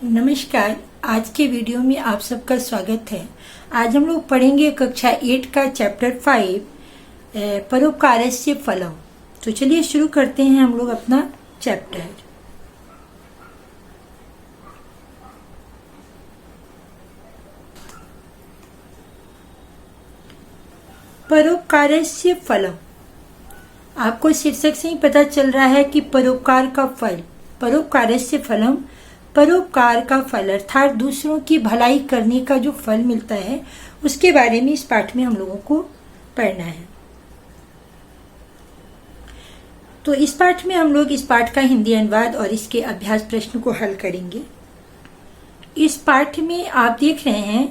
नमस्कार। आज के वीडियो में आप सबका स्वागत है। आज हम लोग पढ़ेंगे कक्षा 8 का चैप्टर 5 परोपकारस्य फलम। तो चलिए शुरू करते हैं हम लोग अपना चैप्टर। परोपकारस्य फलम। आपको शीर्षक से ही पता चल रहा है कि परोपकार का फल, परोपकारस्य फलम, परोपकार का फल अर्थात दूसरों की भलाई करने का जो फल मिलता है उसके बारे में इस पाठ में हम लोगों को पढ़ना है। तो इस पाठ में हम लोग इस पाठ का हिंदी अनुवाद और इसके अभ्यास प्रश्न को हल करेंगे। इस पाठ में आप देख रहे हैं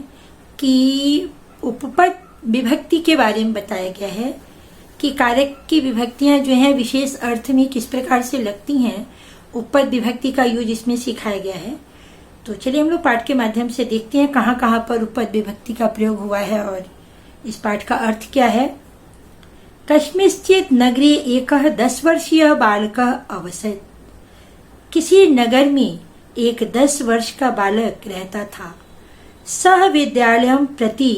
कि उपपद विभक्ति के बारे में बताया गया है कि कारक की विभक्तियां जो हैं विशेष अर्थ में किस प्रकार से लगती हैं। उपपद विभक्ति का यूज इसमें सिखाया गया है। तो चलिए हम लोग पाठ के माध्यम से देखते हैं कहाँ कहाँ पर उपपद विभक्ति का प्रयोग हुआ है और इस पाठ का अर्थ क्या है। कस्मिंश्चित् नगरे एकः 10 वर्षीय बालकः अवसत्। किसी नगर में एक 10 वर्ष का बालक रहता था। सः विद्यालयं प्रति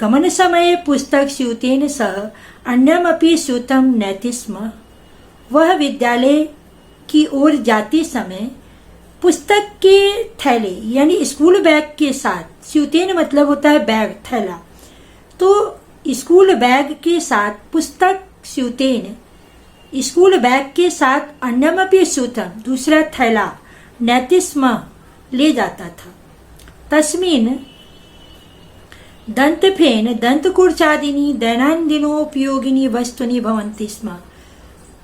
गमन समये पुस्तक स्यूतेन सह अन्यमपि स्यूतं नयति स्म। वह विद्यालय की ओर जाते समय पुस्तक के थैले यानी स्कूल बैग के साथ, स्यूतेन मतलब होता है बैग, थैला, तो स्कूल बैग के साथ पुस्तक स्यूतेन, स्कूल बैग के साथ अन्यमपि स्यूतम, दूसरा थैला, नयति स्म, ले जाता था। तस्मिन् दंतफेन दंतकुर्चादीनि दैनन्दिनोपयोगिनी वस्तुनि भवन्ति स्म।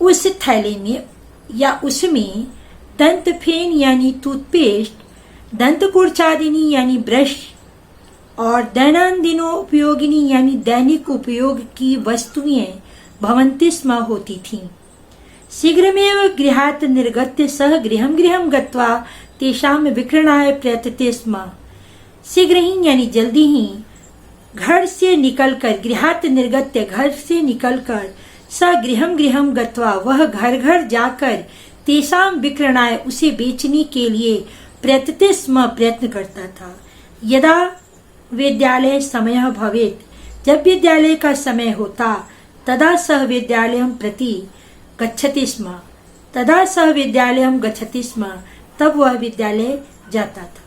उस थैले में या उसमें दंतफेन यानी टूथपेस्ट, दंतकुर्चादिनी यानी ब्रश और दैनन्दिनोपयोगिनी यानी दैनिक उपयोग की वस्तुएं भवन्ति स्म होती थीं। शीघ्रमेव गृहात् निर्गत्य सह गृहं गृहं गत्वा तेषां विक्रयणाय प्रयतते स्म। शीघ्र ही यानी जल्दी ही, घर से निकलकर, गृहात् निर्गत्य घर से निकलकर, स गृहं गृहं गत्वा वह घर घर जाकर, तेषां विक्रयणाय उसे बेचने के लिए, प्रयतते स्म प्रयत्न करता था। यदा विद्यालय समयः भवेत्, जब विद्यालय का समय होता, तदा सह विद्यालयं प्रति गच्छति स्म, तदा सह विद्यालयं गच्छति स्म, तब वह विद्यालय जाता था।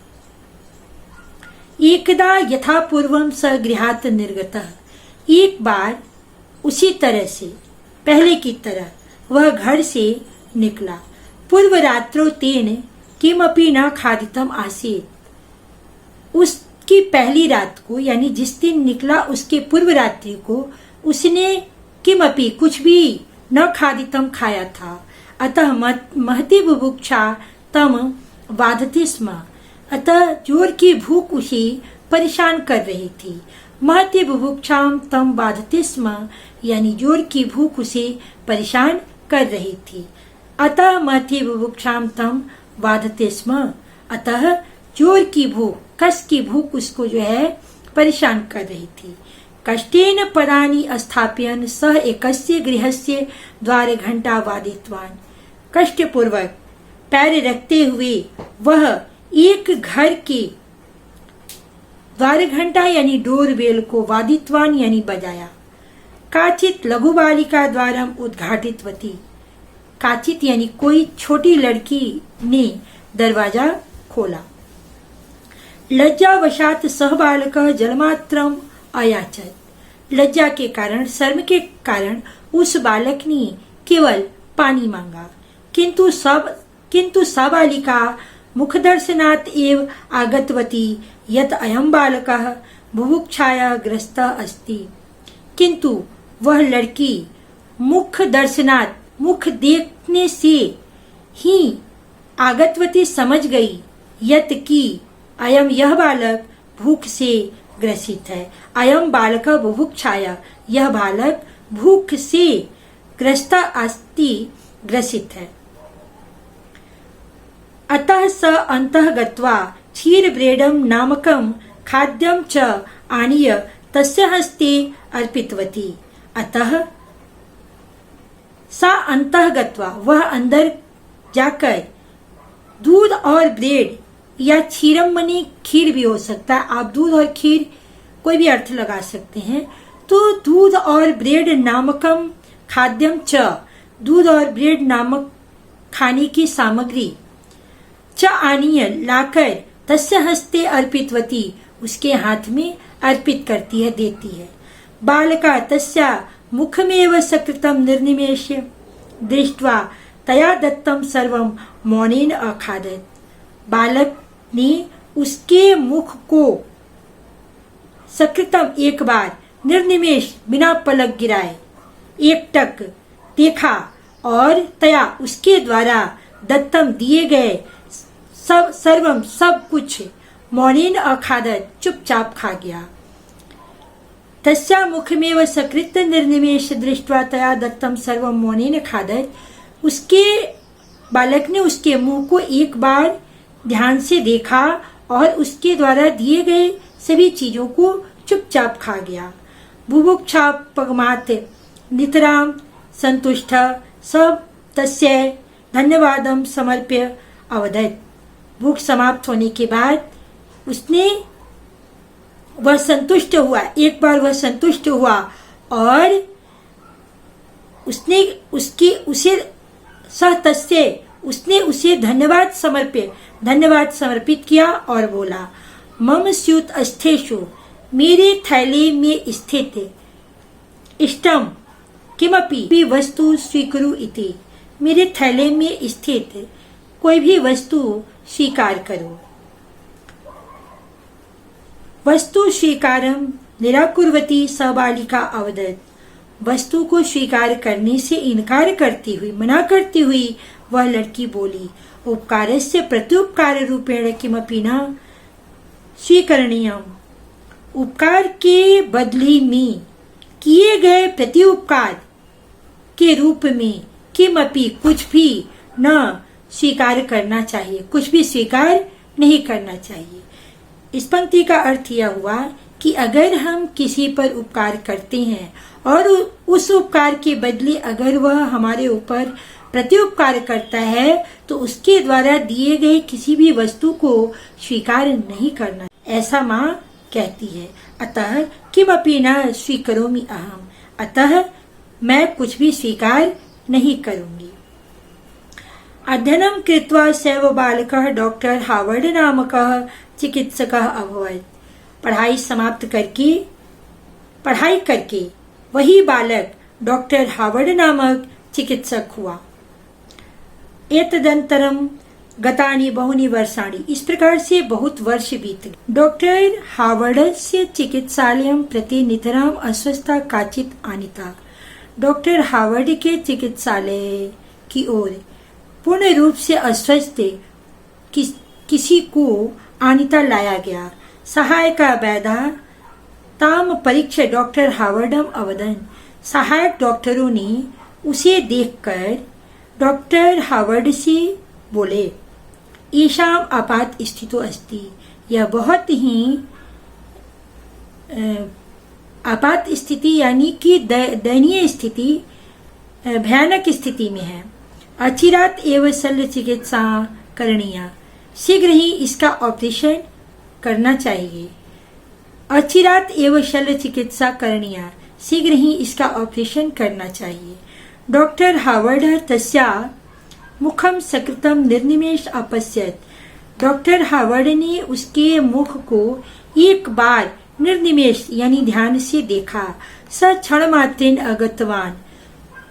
एकदा यथा पूर्वं स गृहात् निर्गतः। एक बार उसी तरह से, पहले की तरह वह घर से निकला। पूर्व रात्रो तेन किमपि न खादितम आसीत्। उसकी पहली रात को यानी जिस दिन निकला उसके पूर्व रात्रि को उसने किमपि कुछ भी न खादितम खाया था। अतः महती बुभुक्षा तम बाधते स्म। अतः जोर की भूख उसे परेशान कर रही थी। महती बुभुक्षाम तम बाधते स्म यानी जोर की भूख उसे परेशान कर रही थी। अतः महती बुभुक्षाम तम बाधते स्म, अतः जोर की भूख, कष्ट की भूख उसको जो है परेशान कर रही थी। कष्टेन पदानि स्थापयन् सः एकस्य गृहस्य द्वारे घंटा वादितवान्। कष्ट पूर्वक पैर रखते हुए वह एक घर के द्वार घंटा यानी डोर बेल को वादितवान यानी बजाया। काचित लघु बालिका द्वारा उद्घाटितवती। काचित यानी कोई छोटी लड़की ने दरवाजा खोला। लज्जावशात सह बालकः जलमात्रम अयाचत। लज्जा के कारण, शर्म के कारण उस बालक ने केवल पानी मांगा। किंतु सा बालिका मुखदर्शनात् एव आगतवती यत् अयं बालकः बुभुक्षाया ग्रस्तः अस्ति। किंतु वह लड़की मुख दर्शनात्, मुख देखने से ही आगतवती समझ गई यत कि अयम यह बालक भूख से ग्रसित है। अयम बालक बुभुक्षाया, यह बालक भूख से ग्रस्त अस्ति, ग्रसित है। अतः स अंतः गत्वा क्षीरब्रेडं नामकं खाद्यं च आनीय तस्य हस्ते अर्पितवती। अतः सा अंतः गत्वा, वह अंदर जाकर दूध और ब्रेड या क्षीरम मनी खीर भी हो सकता है, आप दूध और खीर कोई भी अर्थ लगा सकते हैं। तो दूध और ब्रेड नामकम खाद्यम च, दूध और ब्रेड नामक खाने की सामग्री च आनीय लाकर तस्य हस्ते अर्पितवती, उसके हाथ में अर्पित करती है, देती है। बालका तस्या मुखमेव सकृतम निर्निमेष्य दृष्ट्वा तया दत्तम सर्वम मौनेन अखादत, बालक ने उसके मुख को सकृतम एक बार, निर्निमेष बिना पलक गिराए एकटक देखा, और तया उसके द्वारा दत्तम दिए गए सब सर्वम सब कुछ, मौनेन अखादत चुपचाप खा गया। तस्या मुखमेव सकृत निर्निमेष दृष्ट्वा तया दत्तम सर्वम मौनेन खादत, उसके बालक ने उसके मुंह को एक बार ध्यान से देखा और उसके द्वारा दिए गए सभी चीजों को चुपचाप खा गया। बुभुक्षा पगमात नितराम संतुष्ट सब तस्य धन्यवादम समर्प्य अवदत, भूख समाप्त होने के बाद वह संतुष्ट हुआ, एक बार वह संतुष्ट हुआ और उसने उसे धन्यवाद समर्पित किया और बोला, मम स्यूत अस्थेषु, मेरे थैले में स्थित इष्टम किमपि वस्तु स्वीकुरु इति, मेरे थैले में स्थित कोई भी वस्तु स्वीकार करो। वस्तु स्वीकारम निराकुर्वती सबालिका अवदत, वस्तु को स्वीकार करने से इनकार करती हुई, मना करती हुई वह लड़की बोली, उपकारस्य प्रत्युपकार रूपेण किमपि न स्वीकरणीयम, उपकार के बदले में किए गए प्रत्युपकार के रूप में किमपि कुछ भी न स्वीकार करना चाहिए, कुछ भी स्वीकार नहीं करना चाहिए। इस पंक्ति का अर्थ यह हुआ कि अगर हम किसी पर उपकार करते हैं और उस उपकार के बदले अगर वह हमारे ऊपर प्रत्युपकार करता है तो उसके द्वारा दिए गए किसी भी वस्तु को स्वीकार नहीं करना, ऐसा माँ कहती है। अतः किमपि न स्वीकरोमि अहम, अतः मैं कुछ भी स्वीकार नहीं करूंगी। अध्ययनं कृत्वा सैव बालकः डॉक्टर हावर्ड नामकः चिकित्सकः अभवत्, पढ़ाई करके वही बालक डॉक्टर हावर्ड नामक चिकित्सक हुआ। एतदंतरम गतानि बहुनि वर्षाणि, इस प्रकार से बहुत वर्ष बीत गए। डॉक्टर हावर्डस्य चिकित्सालयं प्रति नितराम अस्वस्थता काचित आनीता, डॉक्टर हावर्ड के चिकित्सालय की ओर पूर्ण रूप से अस्वस्थ किसी को आनीता लाया गया। सहायका वैदा ताम परीक्षा डॉक्टर हावर्डम अवदन, सहायक डॉक्टरों ने उसे देखकर डॉक्टर हावर्ड से बोले, ईशाम आपात स्थितो अस्ति, यह बहुत ही आपात स्थिति यानी कि दयनीय स्थिति, भयानक स्थिति में है। अचिरात एवं शल्य चिकित्सा करणीय, शीघ्र ही इसका ऑपरेशन करना चाहिए। अचिरात एवं शल्य चिकित्सा करणीय, शीघ्र ही इसका ऑपरेशन करना चाहिए। डॉक्टर हावर्ड तस्या मुखम सकृतम निर्निमेष अपश्यत, डॉक्टर हावर्ड ने उसके मुख को एक बार निर्निमेष यानी ध्यान से देखा। स क्षण मात्रेन अगतवान,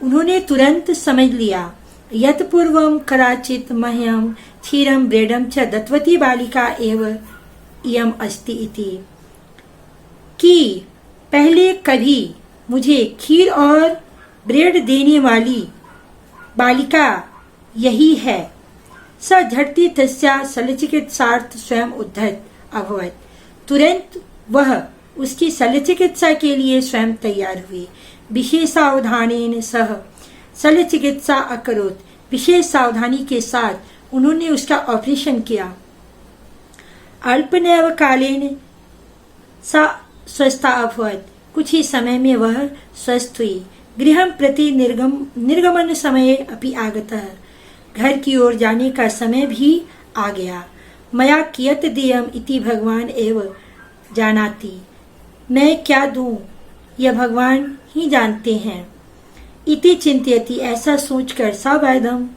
उन्होंने तुरंत समझ लिया। यत पूर्वम कदाचित मह्यम क्षीरम ब्रेडम च दत्वती बालिका एव इयम अस्ति इति, कि पहले कभी मुझे खीर और ब्रेड देने वाली बालिका यही है। स झटति तस्या शल्यचिकित्सार्थ स्वयं उद्धत अभवत, तुरंत वह उसकी शल्यचिकित्सा के लिए स्वयं तैयार हुए। विशेषावधानेन सह शल्यचिकित्सा अकरोत, विशेष सावधानी के साथ उन्होंने उसका ऑपरेशन किया। अल्पनैव कालेन सा स्वस्था अभवत, कुछ ही समय में वह स्वस्थ हुई। गृहं प्रति निर्गमन समय अपि आगतः, घर की ओर जाने का समय भी आ गया। मया कियत देयम इति भगवान एव जानाति। मैं क्या दूं यह भगवान ही जानते हैं। इति चिंतयति, ऐसा सोचकर सा वैद्यम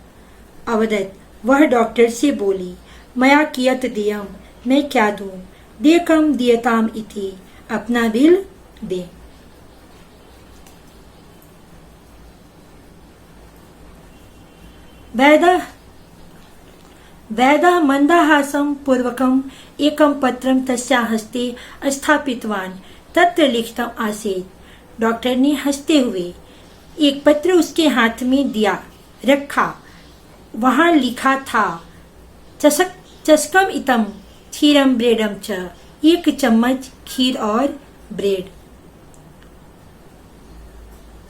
अवदत, वह डॉक्टर से बोली, मया कियत देयम, मैं क्या दूं, देकम दियताम इति, अपना बिल दे। वैद्यः मंदाहासं पूर्वकम् एकं पत्रं तस्याः हस्ते स्थापितवान्, तत्र लिखितम् आसीत्। डॉक्टर ने हंसते हुए एक पत्र उसके हाथ में दिया रखा। वहां लिखा था, चषकम इतम क्षीरम ब्रेडम च, एक चम्मच खीर और ब्रेड।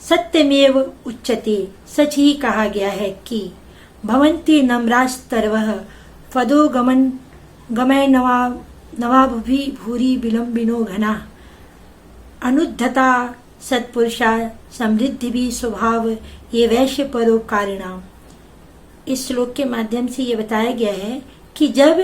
सत्यमेव उच्यते, सच ही कहा गया है कि भवन्ति नम्रास्तर्वः फदो गमय नवाभि भूरि विलंबिनो घना, अनुद्धता सत्पुरुषा समृद्धि भी स्वभाव ये वैश्य परोपकारिणाम। इस श्लोक के माध्यम से ये बताया गया है कि जब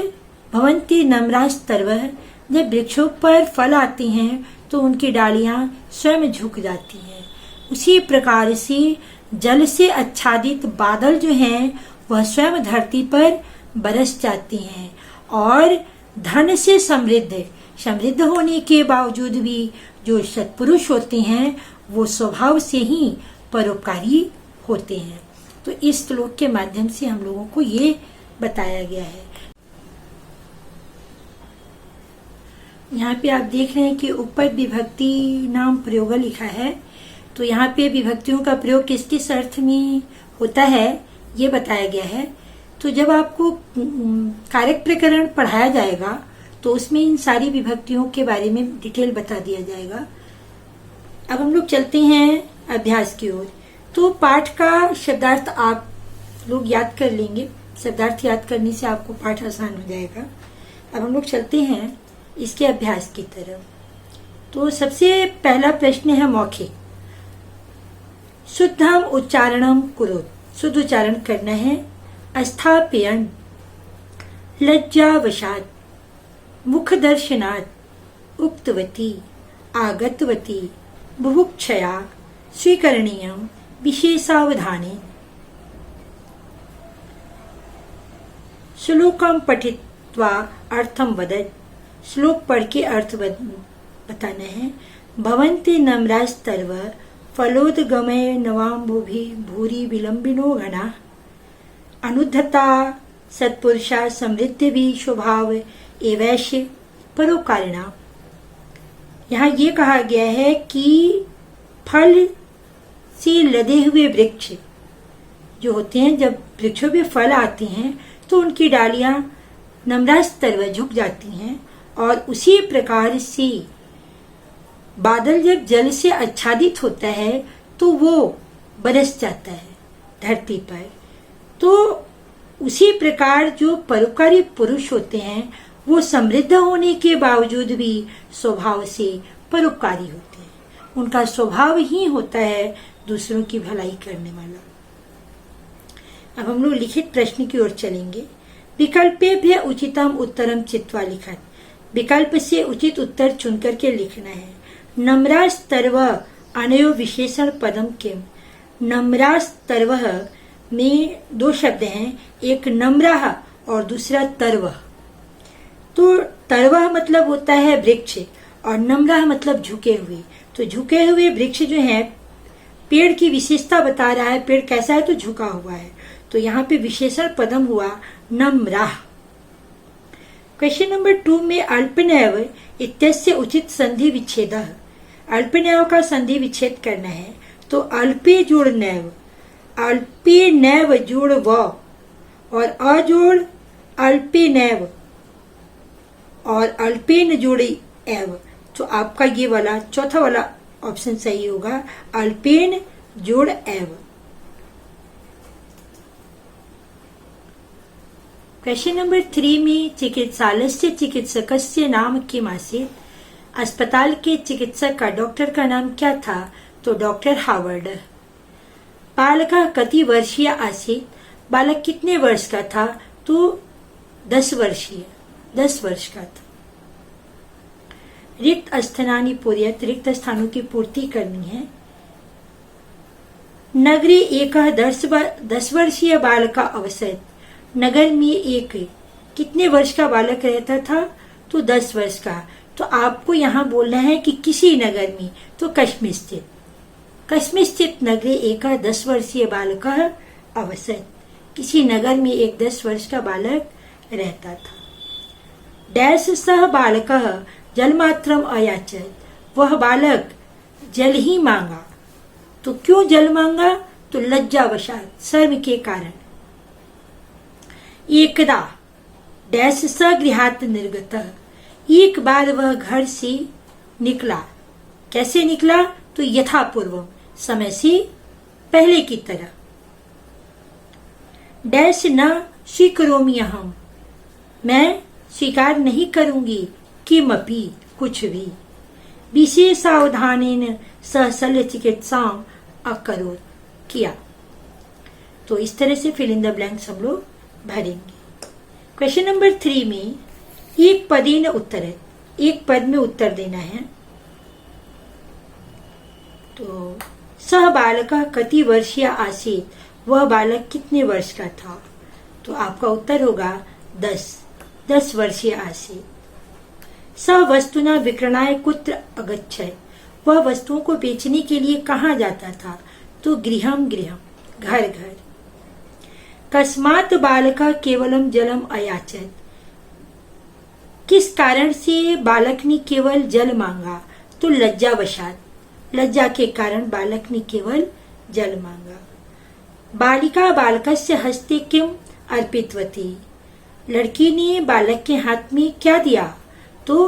भवन्ति नम्रास्तर्वः, जब वृक्षों पर फल आते हैं तो उनकी डालियां स्वयं झुक जाती हैं। उसी प्रकार से जल से आच्छादित बादल जो हैं वह स्वयं धरती पर बरस जाते हैं, और धन से समृद्ध होने के बावजूद भी जो सत्पुरुष होते हैं वो स्वभाव से ही परोपकारी होते हैं। तो इस श्लोक के माध्यम से हम लोगों को ये बताया गया है। यहाँ पे आप देख रहे हैं कि ऊपर विभक्ति नाम प्रयोग लिखा है, तो यहाँ पे विभक्तियों का प्रयोग किस किस अर्थ में होता है ये बताया गया है। तो जब आपको कारक प्रकरण पढ़ाया जाएगा तो उसमें इन सारी विभक्तियों के बारे में डिटेल बता दिया जाएगा। अब हम लोग चलते हैं अभ्यास की ओर। तो पाठ का शब्दार्थ आप लोग याद कर लेंगे, शब्दार्थ याद करने से आपको पाठ आसान हो जाएगा। अब हम लोग चलते हैं इसके अभ्यास की तरफ। तो सबसे पहला प्रश्न है मौखिक। शुद्धम उच्चारणम कुरु, शुद्ध उच्चारण करना है। अस्थापयन, लज्जावशात, मुख दर्शनात्, उक्तवती, आगतवती, बुभुक्षया, स्वीकरणीयम, विशेषावधाने। श्लोकम पठित्वा अर्थम वदत, श्लोक पढ़ के अर्थ बताना है। भवन्ति नम्रास्तर्व फलोदगमय नवाम्बुभि भूरि विलंबिनो घना, अनुद्धता सत्पुरुषा समृद्धि भी स्वभाव एवैश्य परोकारिणा। यहाँ ये कहा गया है कि फल से लदे हुए वृक्ष जो होते हैं, जब वृक्षों पे फल आते हैं तो उनकी डालियां नम्रास्तर्व झुक जाती हैं, और उसी प्रकार से बादल जब जल से आच्छादित होता है तो वो बरस जाता है धरती पर। तो उसी प्रकार जो परोपकारी पुरुष होते हैं वो समृद्ध होने के बावजूद भी स्वभाव से परोपकारी होते हैं। उनका स्वभाव ही होता है दूसरों की भलाई करने वाला। अब हम लोग लिखित प्रश्न की ओर चलेंगे। विकल्पेभ्य उचितम उत्तरम चित्वा लिखत, विकल्प से उचित उत्तर चुनकर के लिखना है। नम्रास्तर्व अनयो विशेषण पदम किम, नम्रास्तर्व में दो शब्द हैं, एक नम्रः और दूसरा तर्वः। तो तर्वः मतलब होता है वृक्ष और नम्रः मतलब झुके हुए। तो झुके हुए वृक्ष जो है पेड़ की विशेषता बता रहा है, पेड़ कैसा है तो झुका हुआ है। तो यहाँ पे विशेषण पदम हुआ नम्रः। क्वेश्चन नंबर 2 में अल्पनैव इत्यस्य उचित संधि विच्छेदः, अल्पनैव का संधि विच्छेद करना है। तो अल्पे जोड़ नैव, अल्पे नैव जोड़ व, और अ जोड़ अल्पे नैव, और अल्पेन जोड़ी एव। तो आपका ये वाला चौथा वाला ऑप्शन सही होगा, अल्पेन जोड़ एव। क्वेश्चन नंबर 3 में चिकित्सालयस्य चिकित्सकस्य नाम किम आसीत्, अस्पताल के चिकित्सक का डॉक्टर का नाम क्या था, तो डॉक्टर हावर्ड। बालकः कति वर्षीय आसीत्, बालक कितने वर्ष का था, तो 10 वर्षीय। 10 वर्ष का था। रिक्त स्थानानि पूर्यत, रिक्त स्थानों की पूर्ति करनी है। नगरे एक 10 वर्षीय बालक का अवसर, नगर में एक कितने वर्ष का बालक रहता था? तो 10 वर्ष का। तो आपको यहाँ बोलना है कि किसी नगर में, तो कश्मीर स्थित नगरे एक 10 वर्षीय बालक अवसर, किसी नगर में एक 10 वर्ष का बालक रहता था। डैश सह बालक जलमात्रम अयाचत, वह बालक जल ही मांगा। तो क्यों जल मांगा? तो लज्जावशात, शर्म के कारण। एकदा डैश स गृहात निर्गतः, एक बार वह घर से निकला। कैसे निकला? तो यथापूर्वम, समय से पहले की तरह। डैश न स्वीकरोमि अहम, मैं स्वीकार नहीं करूंगी, किमपि, कुछ भी। विशेष सावधानेन सह शल्य चिकित्सा अकरोत्, किया। तो इस तरह से फिल इन द ब्लैंक्स हम लोग भरेंगे। क्वेश्चन नंबर 3 में एक पदेन उत्तर है, एक पद में उत्तर देना है। तो सह बालक कति वर्षीय आसीत, वह बालक कितने वर्ष का था? तो आपका उत्तर होगा 10 वर्षीय आसीत। स वस्तुना विक्रणाय कुत्र अगच्छत्, वह वस्तुओं को बेचने के लिए कहाँ जाता था? तो गृहम, घर। कस्मात् बालक केवलम जलम अयाचत, किस कारण से बालक ने केवल जल मांगा? तो लज्जावशात, लज्जा के कारण बालक ने केवल जल मांगा। बालिका बालकस्य हस्ते किम अर्पितवती, लड़की ने बालक के हाथ में क्या दिया? तो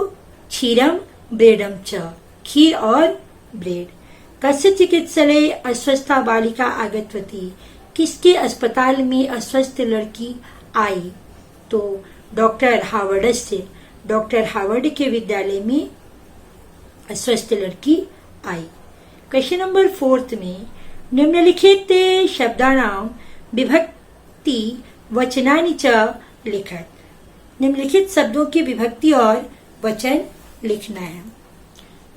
क्षीरम ब्रेडम च, खीर और ब्रेड। कस्य चिकित्सालय अस्वस्था बालिका आगतवती, किसके अस्पताल में अस्वस्थ लड़की आई? तो डॉक्टर हावर्ड के विद्यालय में अस्वस्थ लड़की आई। क्वेश्चन नंबर 4 में निम्नलिखित शब्दानाम विभक्ति वचनानि च लिखत, निम्नलिखित शब्दों की विभक्ति और वचन लिखना है।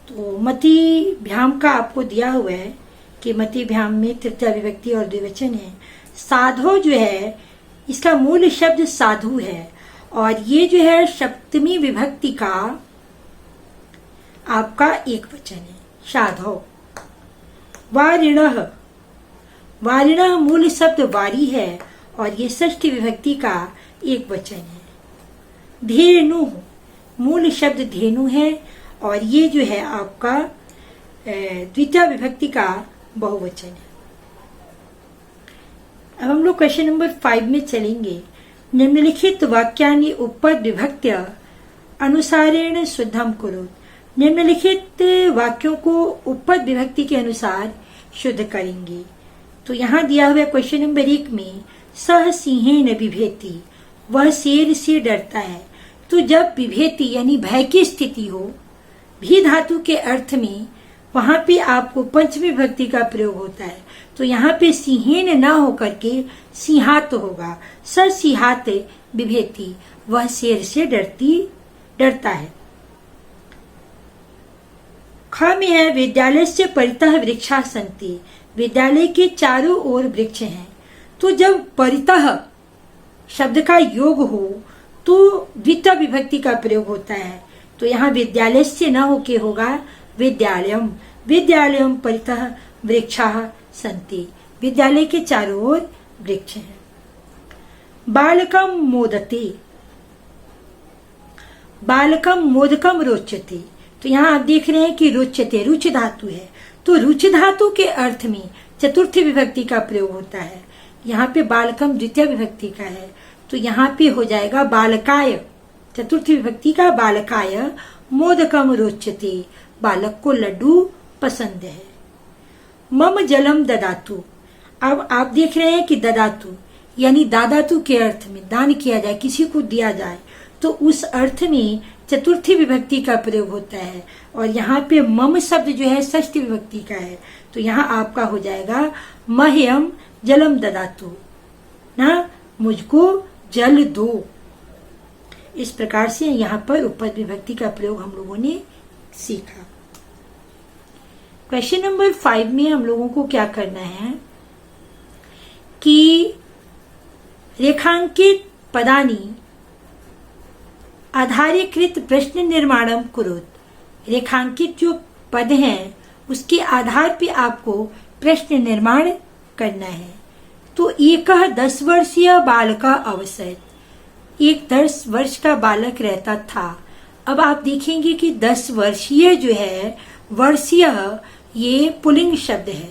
तो मति भ्याम का आपको दिया हुआ है कि मति भ्याम में तृतीया विभक्ति और द्विवचन है। साधो जो है इसका मूल शब्द साधु है, और ये जो है सप्तमी विभक्ति का आपका एक वचन है, साधो। वारिणः मूल शब्द वारी है, और ये षष्ठी विभक्ति का एक वचन है। धेनु मूल शब्द धेनु है, और ये जो है आपका द्वितीया विभक्ति का बहुवचन है। अब हम लोग क्वेश्चन नंबर 5 में चलेंगे। निम्नलिखित वाक्यानि उपपद विभक्त्या अनुसारेण शुद्धम कुरु, निम्नलिखित वाक्यों को उपपद विभक्ति के अनुसार शुद्ध करेंगे। तो यहाँ दिया हुआ क्वेश्चन नंबर 1 में सह सिंहेन बिभेति, वह शेर से डरता है। तो जब विभेति यानी भय की स्थिति हो, भी धातु के अर्थ में, वहां पे आपको पंचमी विभक्ति का प्रयोग होता है। तो यहाँ पे सिंहेन ना होकर के सिंहात होगा। स सिंहात बिभेति, वह शेर से डरता है। ख में है विद्यालय से परितः वृक्षा सन्ति, विद्यालय के चारों ओर वृक्ष हैं। तो जब परितः शब्द का योग हो तो द्वितीय विभक्ति का प्रयोग होता है। तो यहाँ विद्यालय से न होके होगा विद्यालयम, विद्यालयम परितः वृक्षाः सन्ति, विद्यालय के चारों ओर वृक्ष हैं। बालकम मोदते, बालकम मोदकम रोचते। तो यहाँ आप देख रहे हैं कि रोचते रुच धातु है। तो रुच धातु के अर्थ में चतुर्थी विभक्ति का प्रयोग होता है। यहाँ पे बालकम द्वितीय विभक्ति का है, तो यहाँ पे हो जाएगा बालकाय, चतुर्थी विभक्ति का बालकाय मोदकम रोचते, बालक को लड्डू पसंद है। मम जलम ददातु, अब आप देख रहे हैं कि ददातु यानी दादातु के अर्थ में दान किया जाए, किसी को दिया जाए, तो उस अर्थ में चतुर्थी विभक्ति का प्रयोग होता है। और यहाँ पे मम शब्द जो है षष्ठी विभक्ति का है। तो यहाँ आपका हो जाएगा मह्यम जलम ददातु, ना मुझको जल दो। इस प्रकार से यहाँ पर उपपद विभक्ति का प्रयोग हम लोगों ने सीखा। क्वेश्चन नंबर 5 में हम लोगों को क्या करना है कि रेखांकित पदानि आधारीकृत प्रश्न निर्माणम कुरुत। रेखांकित जो पद हैं उसके आधार पे आपको प्रश्न निर्माण करना है। तो एक 10 वर्षीय बालक अवसर, एक 10 वर्ष का बालक रहता था। अब आप देखेंगे कि 10 वर्षीय जो है, वर्षीय ये पुल्लिंग शब्द है।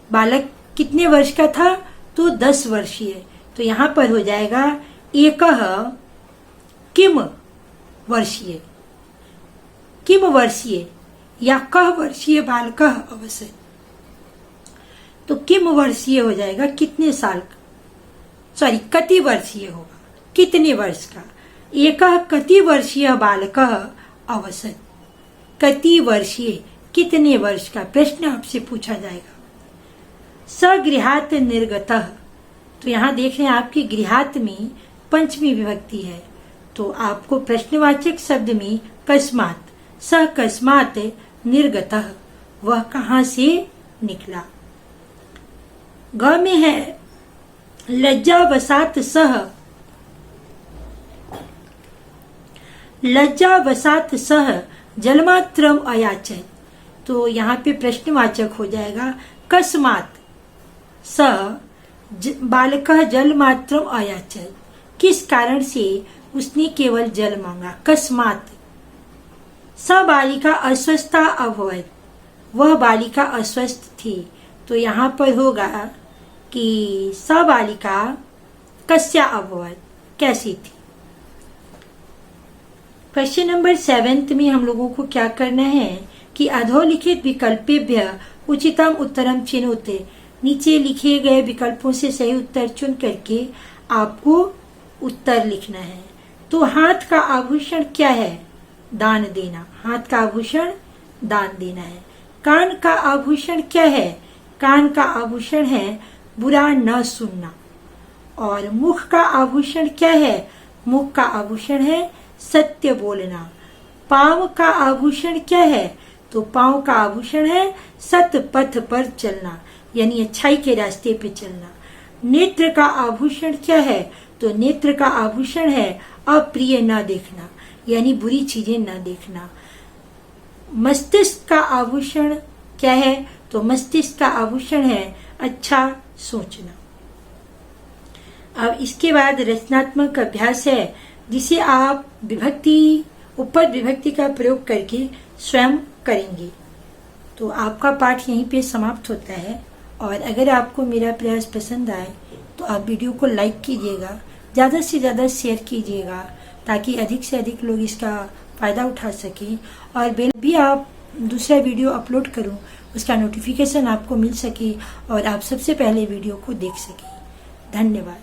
बालक कितने वर्ष का था? तो 10 वर्षीय। तो यहाँ पर हो जाएगा एक किम वर्षीय, किम वर्षीय या कह वर्षीय बालक अवसर। तो किम वर्षीय हो जाएगा कितने साल का, सॉरी कति वर्षीय होगा, कितने वर्ष का। एक कति वर्षीय बालक अवसर, कति वर्षीय कितने वर्ष का प्रश्न आपसे पूछा जाएगा। सगृहात निर्गतः, तो यहाँ देख रहे हैं आपके गृहात में पंचमी विभक्ति है, तो आपको प्रश्नवाचक शब्द में कस्मात, स कस्मात निर्गतः, वह कहाँ से निकला। ग में है लज्जावसात सह, लज्जावसात सह जलमात्रम अयाचत, तो यहाँ पे प्रश्नवाचक हो जाएगा कस्मात सह बालकः जलमात्रम अयाचत, किस कारण से उसने केवल जल मांगा। कस्मात स बालिका अस्वस्था अभवत, वह बालिका अस्वस्थ थी। तो यहाँ पर होगा कि स बालिका कस्या अभवत, कैसी थी। क्वेश्चन नंबर 7 में हम लोगों को क्या करना है कि अधोलिखित विकल्पेभ्य उचितम उत्तरम चिन्होते, नीचे लिखे गए विकल्पों से सही उत्तर चुन करके आपको उत्तर लिखना है। तो हाथ का आभूषण क्या है? दान देना। हाथ का आभूषण दान देना है। कान का आभूषण क्या है? कान का आभूषण है बुरा न सुनना। और मुख का आभूषण क्या है? मुख का आभूषण है सत्य बोलना। पांव का आभूषण क्या है? तो पांव का आभूषण है सत पथ पर चलना, यानी अच्छाई के रास्ते पे चलना। नेत्र का आभूषण क्या है? तो नेत्र का आभूषण है अप्रिय न देखना, यानी बुरी चीजें न देखना। मस्तिष्क का आभूषण क्या है? तो मस्तिष्क का आभूषण है अच्छा सोचना। अब इसके बाद रचनात्मक अभ्यास है, जिसे आप विभक्ति उपपद विभक्ति का प्रयोग करके स्वयं करेंगे। तो आपका पाठ यहीं पे समाप्त होता है। और अगर आपको मेरा प्रयास पसंद आए तो आप वीडियो को लाइक कीजिएगा, ज़्यादा से ज़्यादा शेयर कीजिएगा, ताकि अधिक से अधिक लोग इसका फ़ायदा उठा सकें। और बेल भी आप दूसरा वीडियो अपलोड करूं उसका नोटिफिकेशन आपको मिल सके और आप सबसे पहले वीडियो को देख सकें। धन्यवाद।